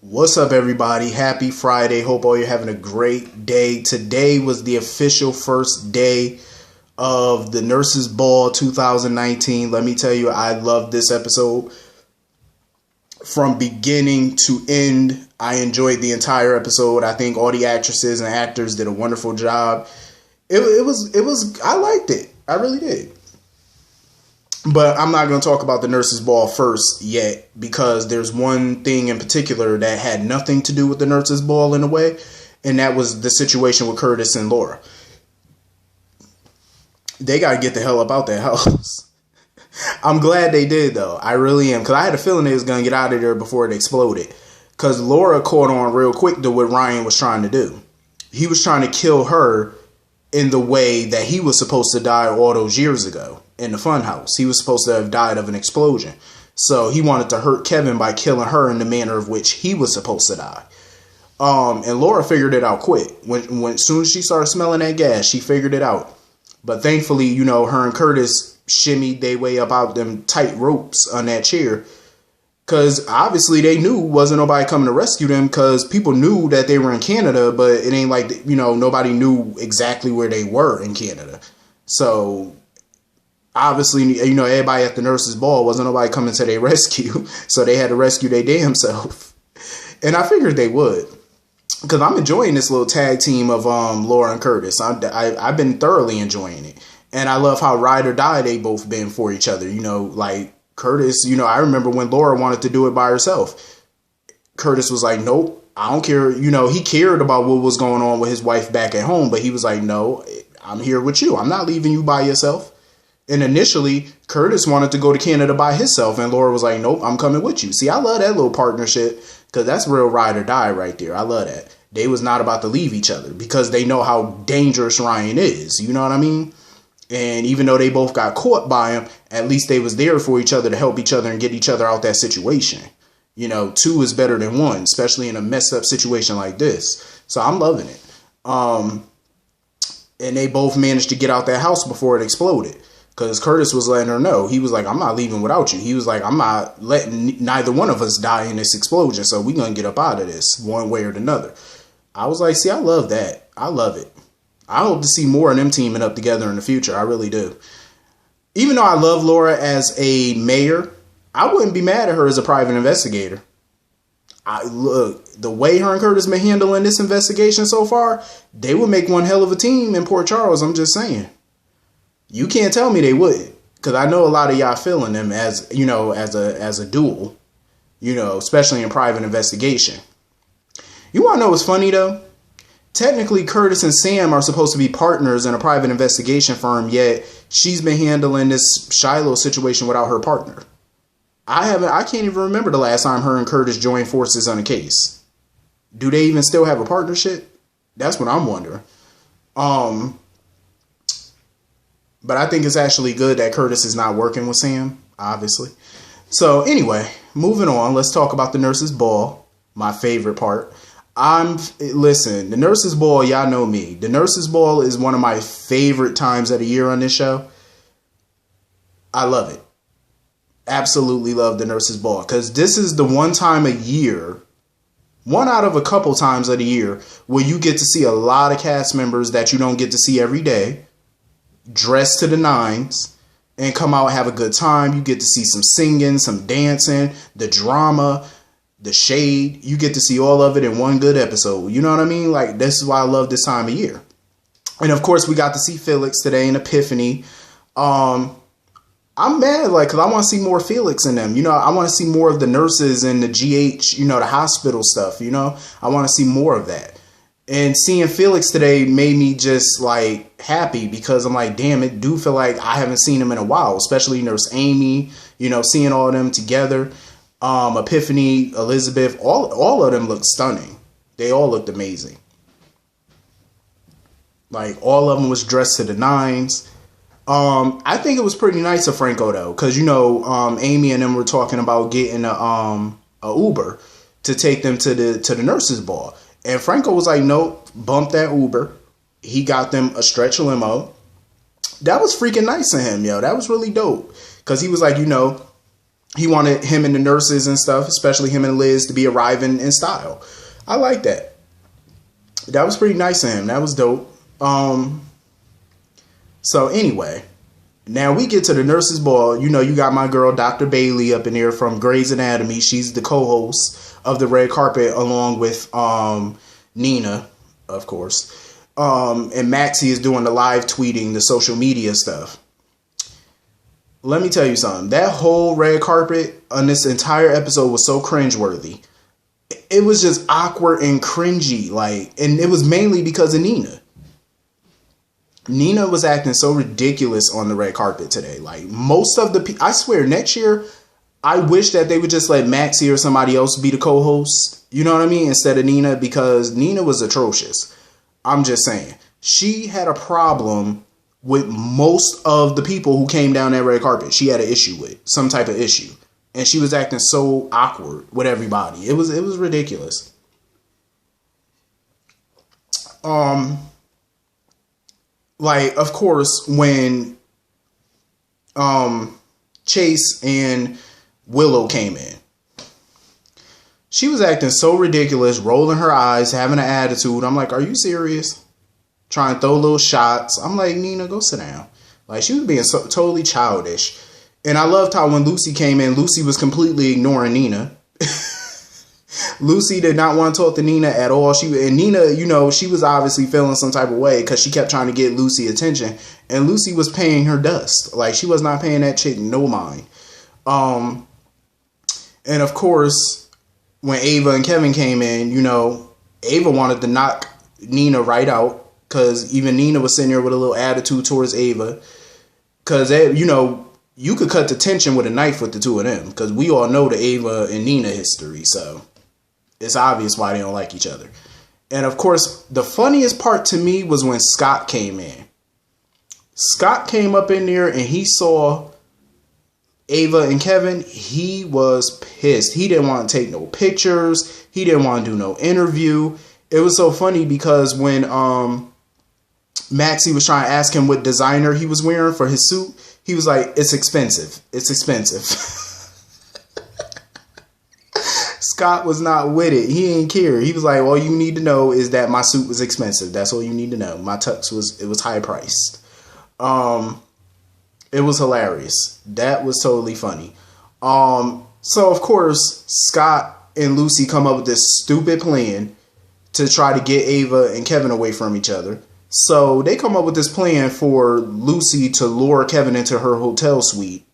What's up, everybody? Happy Friday. Hope all you're having a great day. Today was the official first day of the Nurses Ball 2019. Let me tell you, I love this episode from beginning to end. I enjoyed the entire episode. I think all the actresses and actors did a wonderful job. I liked it. I really did. But I'm not going to talk about the Nurses Ball first yet, because there's one thing in particular that had nothing to do with the Nurses Ball in a way, and that was the situation with Curtis and Laura. They got to get the hell up out that house. I'm glad they did, though. I really am, because I had a feeling they was going to get out of there before it exploded. Because Laura caught on real quick to what Ryan was trying to do. He was trying to kill her in the way that he was supposed to die all those years ago. In the funhouse, he was supposed to have died of an explosion. So he wanted to hurt Kevin by killing her in the manner of which he was supposed to die. And Laura figured it out quick. When soon as she started smelling that gas, she figured it out. But thankfully, her and Curtis shimmied their way up out them tight ropes on that chair. Because obviously they knew wasn't nobody coming to rescue them, because people knew that they were in Canada, but it ain't like, nobody knew exactly where they were in Canada. So obviously, everybody at the Nurses Ball wasn't nobody coming to their rescue. So they had to rescue their damn self. And I figured they would. Because I'm enjoying this little tag team of Laura and Curtis. I've been thoroughly enjoying it. And I love how ride or die they both been for each other. Like Curtis, I remember when Laura wanted to do it by herself. Curtis was like, nope, I don't care. He cared about what was going on with his wife back at home. But he was like, no, I'm here with you. I'm not leaving you by yourself. And initially, Curtis wanted to go to Canada by himself, and Laura was like, nope, I'm coming with you. See, I love that little partnership, because that's real ride or die right there. I love that. They was not about to leave each other, because they know how dangerous Ryan is. You know what I mean? And even though they both got caught by him, at least they was there for each other to help each other and get each other out that situation. Two is better than one, especially in a messed up situation like this. So I'm loving it. And they both managed to get out that house before it exploded. Because Curtis was letting her know. He was like, I'm not leaving without you. He was like, I'm not letting neither one of us die in this explosion. So we're going to get up out of this one way or another. I was like, see, I love that. I love it. I hope to see more of them teaming up together in the future. I really do. Even though I love Laura as a mayor, I wouldn't be mad at her as a private investigator. Look, the way her and Curtis been handling this investigation so far, they would make one hell of a team in Port Charles. I'm just saying. You can't tell me they wouldn't, because I know a lot of y'all feeling them as a duel, especially in private investigation. You want to know what's funny, though? Technically, Curtis and Sam are supposed to be partners in a private investigation firm, yet she's been handling this Shiloh situation without her partner. I can't even remember the last time her and Curtis joined forces on a case. Do they even still have a partnership? That's what I'm wondering. But I think it's actually good that Curtis is not working with Sam, obviously. So anyway, moving on. Let's talk about the Nurses Ball, my favorite part. Listen, the Nurses Ball, y'all know me. The Nurses Ball is one of my favorite times of the year on this show. I love it. Absolutely love the Nurses Ball, because this is the one time a year, one out of a couple times of the year, where you get to see a lot of cast members that you don't get to see every day, dressed to the nines, and come out and have a good time. You get to see some singing, some dancing, the drama, the shade. You get to see all of it in one good episode. You know what I mean? Like, this is why I love this time of year. And of course, we got to see Felix today in Epiphany. I'm mad, because I want to see more Felix in them. I want to see more of the nurses and the GH, the hospital stuff. I want to see more of that. And seeing Felix today made me just happy, because I'm like, damn, it do feel like I haven't seen him in a while, especially Nurse Amy, seeing all of them together. Epiphany, Elizabeth, all of them looked stunning. They all looked amazing. All of them was dressed to the nines. I think it was pretty nice of Franco, though, because, Amy and them were talking about getting a Uber to take them to the Nurses Ball. And Franco was like, nope, bump that Uber. He got them a stretch limo. That was freaking nice of him, yo. That was really dope. Because he was like, he wanted him and the nurses and stuff, especially him and Liz, to be arriving in style. I like that. That was pretty nice of him. That was dope. So anyway, now we get to the nurses' ball. You know, you got my girl, Dr. Bailey, up in here from Grey's Anatomy. She's the co-host of the red carpet along with Nina, of course. And Maxie is doing the live tweeting, the social media stuff. Let me tell you something. That whole red carpet on this entire episode was so cringeworthy. It was just awkward and cringy. And it was mainly because of Nina. Nina was acting so ridiculous on the red carpet today. Most of the people, I swear, next year, I wish that they would just let Maxie or somebody else be the co-host. You know what I mean? Instead of Nina, because Nina was atrocious. I'm just saying. She had a problem with most of the people who came down that red carpet. She had an issue with some type of issue. And she was acting so awkward with everybody. It was ridiculous. Of course, when Chase and Willow came in, she was acting so ridiculous, rolling her eyes, having an attitude. I'm like, are you serious? Trying to throw little shots. I'm like, Nina, go sit down. She was being so totally childish. And I loved how when Lucy came in, Lucy was completely ignoring Nina. Lucy did not want to talk to Nina at all. And Nina, she was obviously feeling some type of way because she kept trying to get Lucy attention. And Lucy was paying her dust. She was not paying that chick no mind. And of course, when Ava and Kevin came in, Ava wanted to knock Nina right out. Because even Nina was sitting there with a little attitude towards Ava. Because, you could cut the tension with a knife with the two of them. Because we all know the Ava and Nina history. So it's obvious why they don't like each other. And of course, the funniest part to me was when Scott came in. Scott came up in there and he saw Ava and Kevin. He was pissed. He didn't want to take no pictures. He didn't want to do no interview. It was so funny because when Maxie was trying to ask him what designer he was wearing for his suit, he was like, it's expensive. It's expensive. Scott was not with it. He didn't care. He was like, all you need to know is that my suit was expensive. That's all you need to know. My tux was high priced. It was hilarious. That was totally funny. So of course, Scott and Lucy come up with this stupid plan to try to get Ava and Kevin away from each other. So they come up with this plan for Lucy to lure Kevin into her hotel suite.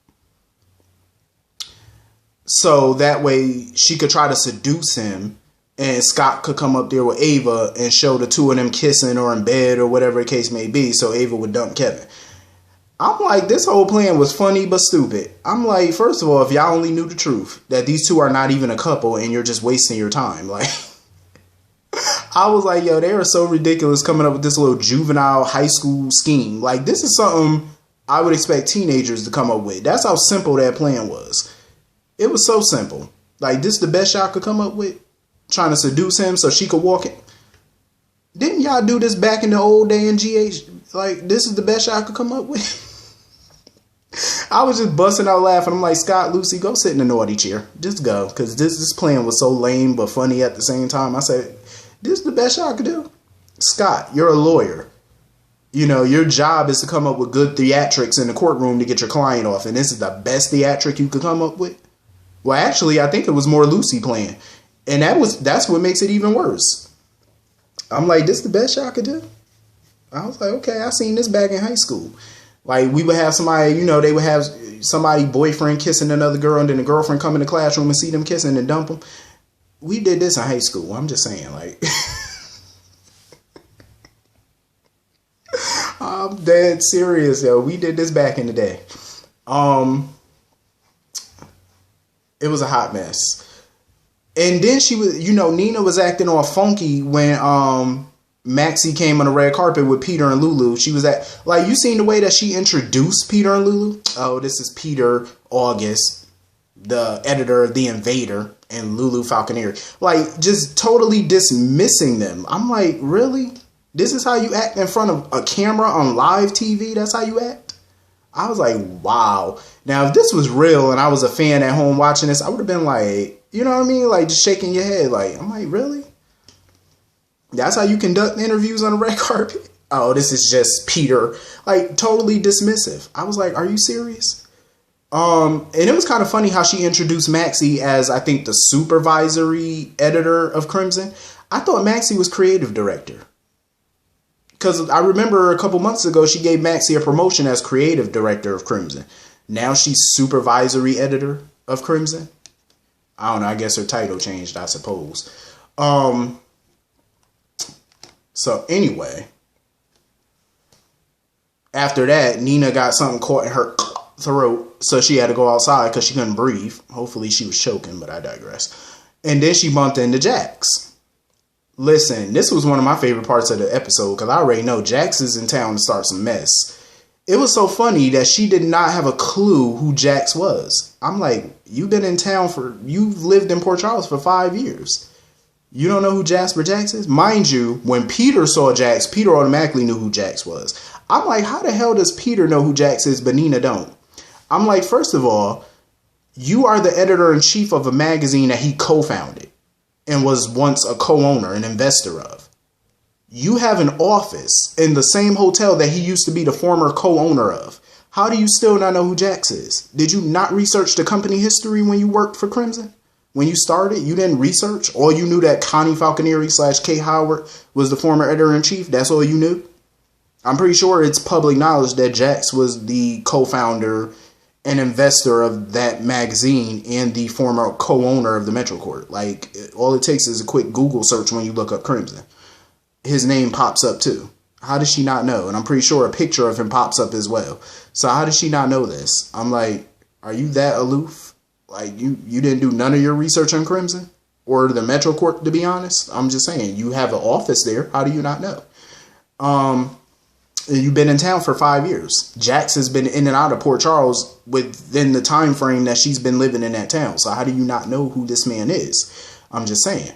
So that way she could try to seduce him and Scott could come up there with Ava and show the two of them kissing or in bed or whatever the case may be. So Ava would dump Kevin. I'm like, this whole plan was funny but stupid. I'm like, first of all, if y'all only knew the truth, that these two are not even a couple and you're just wasting your time. I was like, yo, they are so ridiculous coming up with this little juvenile high school scheme. This is something I would expect teenagers to come up with. That's how simple that plan was. It was so simple. This is the best y'all could come up with? Trying to seduce him so she could walk in. Didn't y'all do this back in the old day in GH? This is the best y'all could come up with? I was just busting out laughing. I'm like, Scott, Lucy, go sit in the naughty chair. Just go. Because this plan was so lame but funny at the same time. I said, this is the best y'all could do. Scott, you're a lawyer. Your job is to come up with good theatrics in the courtroom to get your client off. And this is the best theatric you could come up with? Well, actually, I think it was more Lucy playing. And that's what makes it even worse. I'm like, this is the best y'all could do? I was like, okay, I seen this back in high school. We would have somebody, they would have somebody boyfriend kissing another girl and then the girlfriend come in the classroom and see them kissing and dump them. We did this in high school. I'm just saying, I'm dead serious, yo. We did this back in the day. It was a hot mess. And then she was, Nina was acting all funky when Maxie came on the red carpet with Peter and Lulu. She was you seen the way that she introduced Peter and Lulu? Oh, this is Peter August, the editor of The Invader, and Lulu Falconeer. Just totally dismissing them. I'm like, really? This is how you act in front of a camera on live TV? That's how you act? I was like, wow. Now, if this was real and I was a fan at home watching this, I would have been like, you know what I mean? Like, just shaking your head. Like, I'm like, really? That's how you conduct interviews on the red carpet? Oh, this is just Peter. Like, totally dismissive. I was like, are you serious? And it was kind of funny how she introduced Maxie as, I think, the supervisory editor of Crimson. I thought Maxie was creative director. Because I remember a couple months ago, she gave Maxie a promotion as creative director of Crimson. Now she's supervisory editor of Crimson. I don't know. I guess her title changed, I suppose. So anyway, after that, Nina got something caught in her throat, so she had to go outside because she couldn't breathe. Hopefully she was choking, but I digress. And then she bumped into Jax. Listen, this was one of my favorite parts of the episode because I already know Jax is in town to start some mess. It was so funny that she did not have a clue who Jax was. I'm like, you've lived in Port Charles for 5 years. You don't know who Jasper Jax is? Mind you, when Peter saw Jax, Peter automatically knew who Jax was. I'm like, how the hell does Peter know who Jax is, but Nina don't? I'm like, first of all, you are the editor-in-chief of a magazine that he co-founded and was once a co-owner, an investor of. You have an office in the same hotel that he used to be the former co-owner of. How do you still not know who Jax is? Did you not research the company history when you worked for Crimson? When you started, you didn't research? All you knew that Connie Falconieri / Kay Howard was the former editor-in-chief? That's all you knew? I'm pretty sure it's public knowledge that Jax was the co-founder and investor of that magazine and the former co-owner of the Metro Court. Like, all it takes is a quick Google search when you look up Crimson. His name pops up too. How does she not know? And I'm pretty sure a picture of him pops up as well. So how does she not know this? I'm like, are you that aloof? Like, you didn't do none of your research on Crimson? Or the Metro Court, to be honest? I'm just saying, you have an office there. How do you not know? You've been in town for 5 years. Jax has been in and out of Port Charles within the time frame that she's been living in that town. So how do you not know who this man is? I'm just saying.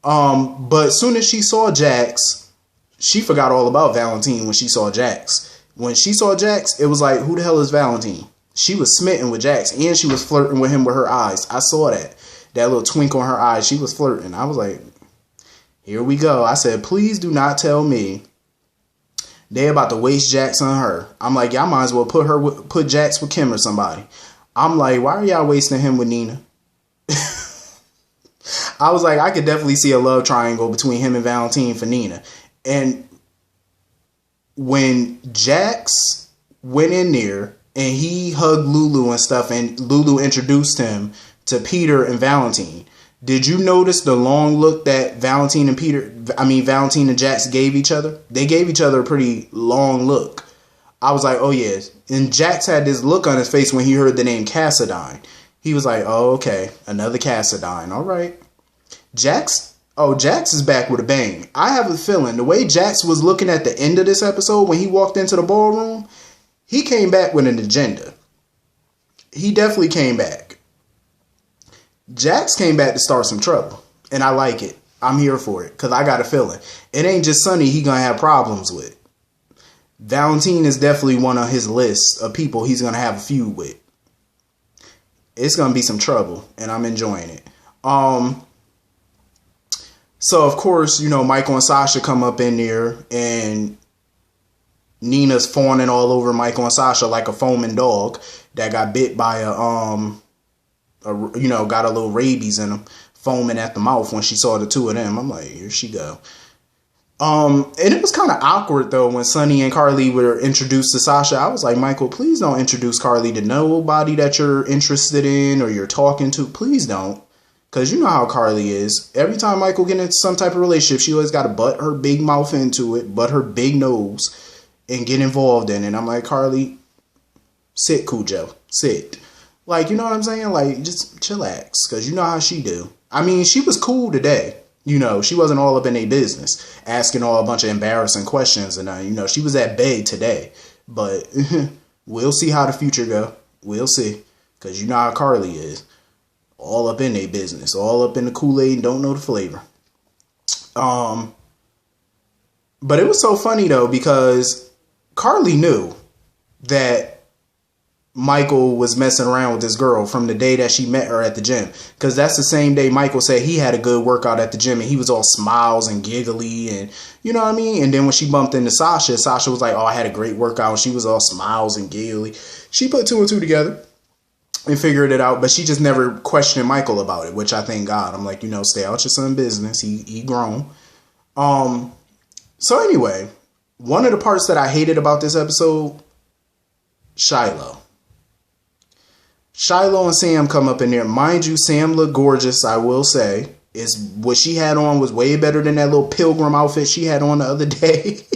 But as soon as she saw Jax, she forgot all about Valentine when she saw Jax. When she saw Jax, it was like, who the hell is Valentine? She was smitten with Jax, and she was flirting with him with her eyes. I saw that. That little twinkle in her eyes. She was flirting. I was like, here we go. I said, please do not tell me they about to waste Jax on her. I'm like, y'all might as well put Jax with Kim or somebody. I'm like, why are y'all wasting him with Nina? I was like, I could definitely see a love triangle between him and Valentine for Nina. And when Jax went in there and he hugged Lulu and stuff, and Lulu introduced him to Peter and Valentine, did you notice the long look that Valentine and Jax gave each other? They gave each other a pretty long look. I was like, oh yeah. And Jax had this look on his face when he heard the name Cassadine. He was like, oh, okay, another Cassadine. All right. Jax is back with a bang. I have a feeling the way Jax was looking at the end of this episode when he walked into the ballroom, he came back with an agenda. He definitely came back. Jax came back to start some trouble, and I like it. I'm here for it, because I got a feeling. It ain't just Sonny he gonna have problems with. Valentine is definitely one on his list of people he's gonna have a feud with. It's gonna be some trouble, and I'm enjoying it. So, of course, Michael and Sasha come up in there, and Nina's fawning all over Michael and Sasha like a foaming dog that got bit by got a little rabies in him, foaming at the mouth when she saw the two of them. I'm like, here she go. And it was kind of awkward, though, when Sonny and Carly were introduced to Sasha. I was like, Michael, please don't introduce Carly to nobody that you're interested in or you're talking to. Please don't. Because you know how Carly is. Every time Michael gets into some type of relationship, she always got to butt her big mouth into it, butt her big nose, and get involved in it. And I'm like, Carly, sit, Cujo. Sit. Like, you know what I'm saying? Like, just chillax. Because you know how she do. I mean, she was cool today. She wasn't all up in a business, asking all a bunch of embarrassing questions. And, she was at bay today. But we'll see how the future go. We'll see. Because you know how Carly is. All up in their business, all up in the Kool-Aid and don't know the flavor. But it was so funny though, because Carly knew that Michael was messing around with this girl from the day that she met her at the gym. Because that's the same day Michael said he had a good workout at the gym and he was all smiles and giggly and you know what I mean? And then when she bumped into Sasha, Sasha was like, oh, I had a great workout. And she was all smiles and giggly. She put two and two together and figured it out, but she just never questioned Michael about it, which I thank God. I'm like, stay out your son's business. He grown. So anyway, one of the parts that I hated about this episode, Shiloh and Sam come up in there. Mind you, Sam looked gorgeous, I will say. What she had on was way better than that little pilgrim outfit she had on the other day.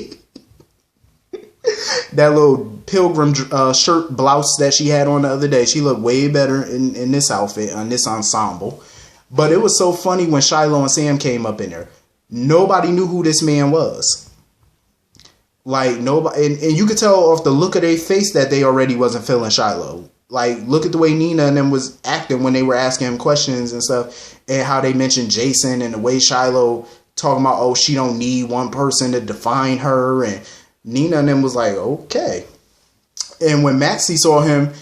That little pilgrim shirt blouse that she had on the other day. She looked way better in this outfit, on this ensemble. But it was so funny when Shiloh and Sam came up in there. Nobody knew who this man was. Like, nobody. And you could tell off the look of their face that they already wasn't feeling Shiloh. Like, look at the way Nina and them was acting when they were asking him questions and stuff. And how they mentioned Jason and the way Shiloh talking about, oh, she don't need one person to define her. And Nina and them was like, okay. And when Maxie saw him,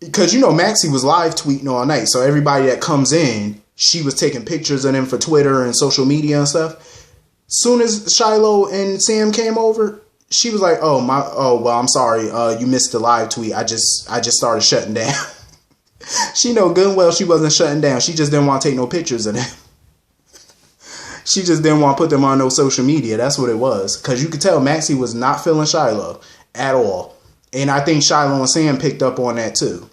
because, Maxie was live tweeting all night. So everybody that comes in, she was taking pictures of them for Twitter and social media and stuff. Soon as Shiloh and Sam came over, she was like, well, I'm sorry. You missed the live tweet. I just started shutting down. She know good and well she wasn't shutting down. She just didn't want to take no pictures of them. She just didn't want to put them on no social media. That's what it was. Because you could tell Maxie was not feeling Shiloh at all. And I think Shiloh and Sam picked up on that too.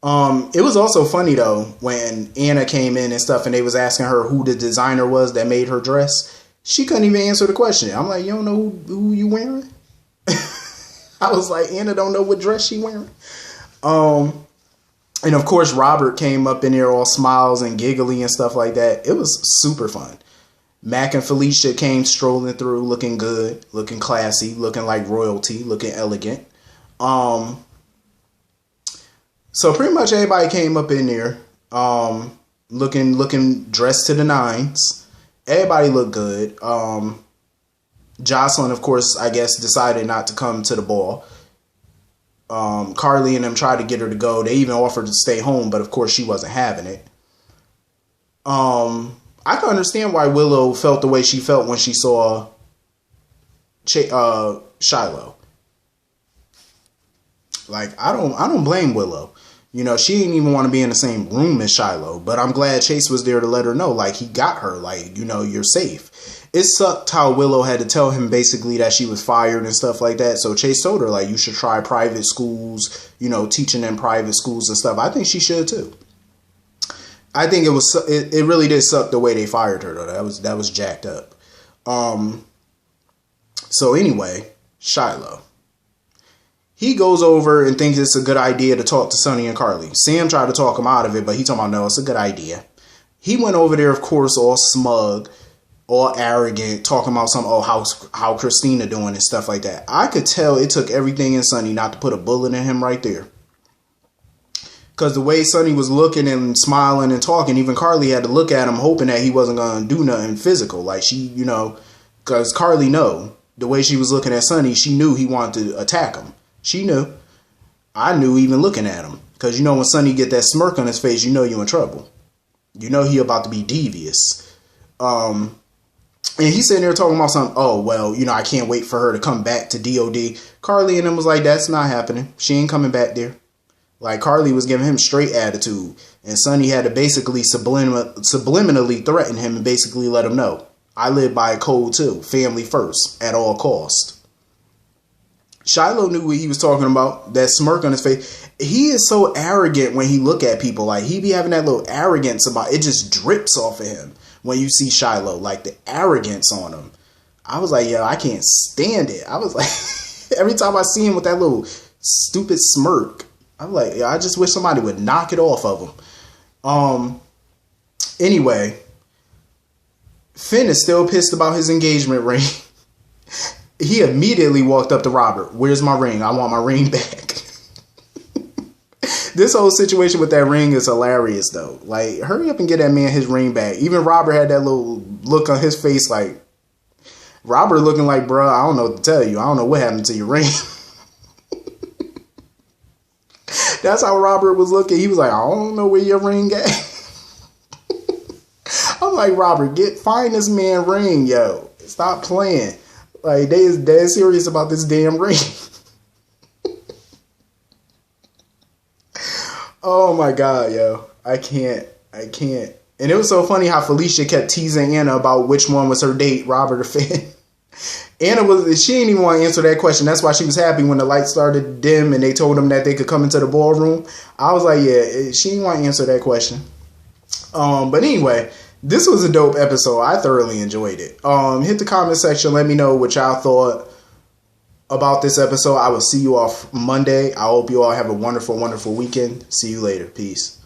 It was also funny though when Anna came in and stuff and they was asking her who the designer was that made her dress. She couldn't even answer the question. I'm like, you don't know who you wearing? I was like, Anna don't know what dress she wearing. And of course, Robert came up in there all smiles and giggly and stuff like that. It was super fun. Mac and Felicia came strolling through looking good, looking classy, looking like royalty, looking elegant. So pretty much everybody came up in there looking dressed to the nines. Everybody looked good. Jocelyn, of course, I guess, decided not to come to the ball. Carly and them tried to get her to go. They even offered to stay home, but of course she wasn't having it. I can understand why Willow felt the way she felt when she saw Shiloh. Like, I don't blame Willow. She didn't even want to be in the same room as Shiloh, but I'm glad Chase was there to let her know, like, he got her, like, you're safe. It sucked how Willow had to tell him basically that she was fired and stuff like that. So Chase told her, like, you should try private schools, teaching in private schools and stuff. I think she should too. I think it really did suck the way they fired her though. That was jacked up. So anyway, Shiloh. He goes over and thinks it's a good idea to talk to Sonny and Carly. Sam tried to talk him out of it, but he told him, no, it's a good idea. He went over there, of course, all smug, all arrogant, talking about how Christina doing and stuff like that. I could tell it took everything in Sonny not to put a bullet in him right there. Because the way Sonny was looking and smiling and talking, even Carly had to look at him hoping that he wasn't going to do nothing physical. Like because Carly the way she was looking at Sonny, she knew he wanted to attack him. She knew. I knew even looking at him. Because when Sonny get that smirk on his face, you in trouble. He about to be devious. And he's sitting there talking about something. Oh, well, I can't wait for her to come back to DOD. Carly and him was like, that's not happening. She ain't coming back there. Like, Carly was giving him straight attitude. And Sonny had to basically subliminally threaten him and basically let him know. I live by a code too. Family first at all costs. Shiloh knew what he was talking about. That smirk on his face. He is so arrogant when he look at people. Like, he be having that little arrogance about it. Just drips off of him when you see Shiloh. Like, the arrogance on him. I was like, yo, I can't stand it. I was like, every time I see him with that little stupid smirk, I'm like, yo, I just wish somebody would knock it off of him. Anyway, Finn is still pissed about his engagement ring. He immediately walked up to Robert. Where's my ring? I want my ring back. This whole situation with that ring is hilarious, though. Like, hurry up and get that man his ring back. Even Robert had that little look on his face like, Robert looking like, bruh, I don't know what to tell you. I don't know what happened to your ring. That's how Robert was looking. He was like, I don't know where your ring at. I'm like, Robert, find this man ring, yo. Stop playing. Like, they is dead serious about this damn ring. Oh my God, yo. I can't. And it was so funny how Felicia kept teasing Anna about which one was her date, Robert or Finn. Anna she didn't even want to answer that question. That's why she was happy when the lights started dim and they told them that they could come into the ballroom. I was like, yeah, she didn't want to answer that question. But anyway, this was a dope episode. I thoroughly enjoyed it. Hit the comment section. Let me know what y'all thought about this episode. I will see you off Monday. I hope you all have a wonderful, wonderful weekend. See you later. Peace.